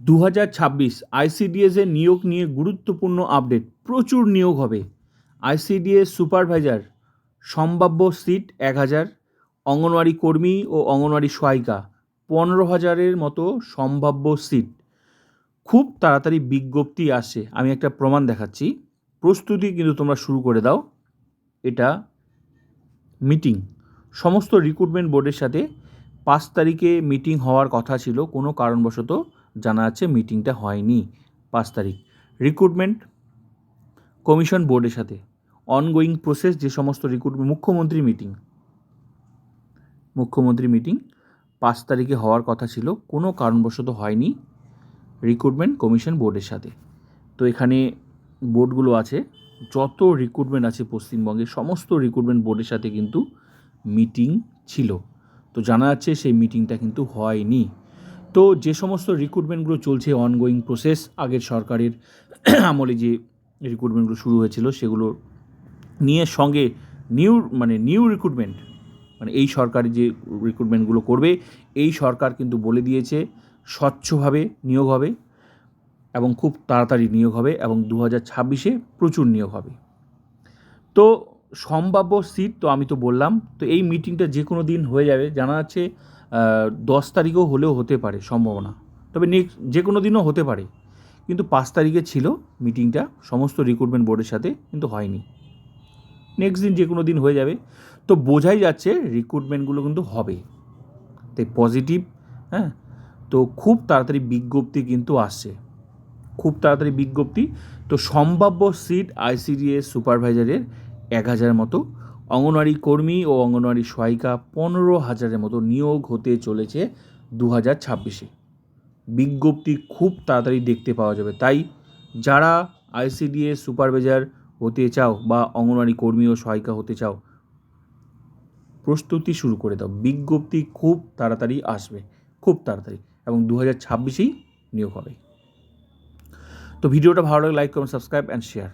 2026 আইসিডিএসের নিয়োগ নিয়ে গুরুত্বপূর্ণ আপডেট। প্রচুর নিয়োগ হবে। আইসিডিএস সুপারভাইজার সম্ভাব্য সিট 1000, অঙ্গনওয়াড়ি কর্মী ও অঙ্গনওয়াড়ি সহায়িকা 15,000-এর মতো সম্ভাব্য সিট। খুব তাড়াতাড়ি বিজ্ঞপ্তি আসছে। আমি একটা প্রমাণ দেখাচ্ছি। প্রস্তুতি কিন্তু তোমরা শুরু করে দাও। এটা মিটিং, সমস্ত রিক্রুটমেন্ট বোর্ডের সাথে 5 তারিখে মিটিং হওয়ার কথা ছিল, কোনো কারণবশত জানা যাচ্ছে মিটিংটা হয়নি। 5 তারিখ রিক্রুটমেন্ট কমিশন বোর্ডের সাথে অনগোয়িং প্রসেস, যে সমস্ত রিক্রুটমেন্ট মুখ্যমন্ত্রী মিটিং 5 তারিখে হওয়ার কথা ছিল, কোনো কারণবশত হয়নি রিক্রুটমেন্ট কমিশন বোর্ডের সাথে। তো এখানে বোর্ডগুলো আছে, যত রিক্রুটমেন্ট আছে পশ্চিমবঙ্গে সমস্ত রিক্রুটমেন্ট বোর্ডের সাথে কিন্তু মিটিং ছিল। তো জানা যাচ্ছে সেই মিটিংটা কিন্তু হয়নি। তো যে সমস্ত রিক্রুটমেন্টগুলো চলছে অনগোয়িং প্রসেস, আগের সরকারের আমলে যে রিক্রুটমেন্টগুলো শুরু হয়েছিল সেগুলো নিয়ে সঙ্গে নিউ রিক্রুটমেন্ট, মানে এই সরকারি যে রিক্রুটমেন্টগুলো করবে, এই সরকার কিন্তু বলে দিয়েছে স্বচ্ছভাবে নিয়োগ হবে এবং খুব তাড়াতাড়ি নিয়োগ হবে এবং 2026-এ প্রচুর নিয়োগ হবে। তো সম্ভাব্য সিট তো আমি তো বললাম। তো এই মিটিংটা যে কোনো দিন হয়ে যাবে, জানা যাচ্ছে 10 তারিখও হলেও হতে পারে সম্ভাবনা, তবে নেক্সট যে কোনো দিনও হতে পারে। কিন্তু 5 তারিখে ছিল মিটিংটা সমস্ত রিক্রুটমেন্ট বোর্ডের সাথে, কিন্তু হয়নি। নেক্সট দিন যে কোনো দিন হয়ে যাবে। তো বোঝাই যাচ্ছে রিক্রুটমেন্টগুলো কিন্তু হবে, তাই পজিটিভ। হ্যাঁ, তো খুব তাড়াতাড়ি বিজ্ঞপ্তি কিন্তু আসছে, খুব তাড়াতাড়ি বিজ্ঞপ্তি। তো সম্ভাব্য সিট আইসিডিএস সুপারভাইজারের 1000 মতো, অঙ্গনওয়াড়ি কর্মী ও অঙ্গনওয়াড়ি সহায়িকা 15,000-এর মতো নিয়োগ হতে চলেছে 2026-এ। বিজ্ঞপ্তি খুব তাড়াতাড়ি দেখতে পাওয়া যাবে। তাই যারা আইসিডিএস সুপারভাইজার হতে চাও বা অঙ্গনওয়াড়ি কর্মী ও সহায়িকা হতে চাও, প্রস্তুতি শুরু করে দাও। বিজ্ঞপ্তি খুব তাড়াতাড়ি আসবে, খুব তাড়াতাড়ি, এবং 2026-এই নিয়োগ হবে। তো ভিডিওটা ভালো লাগলে like, comment, subscribe and share.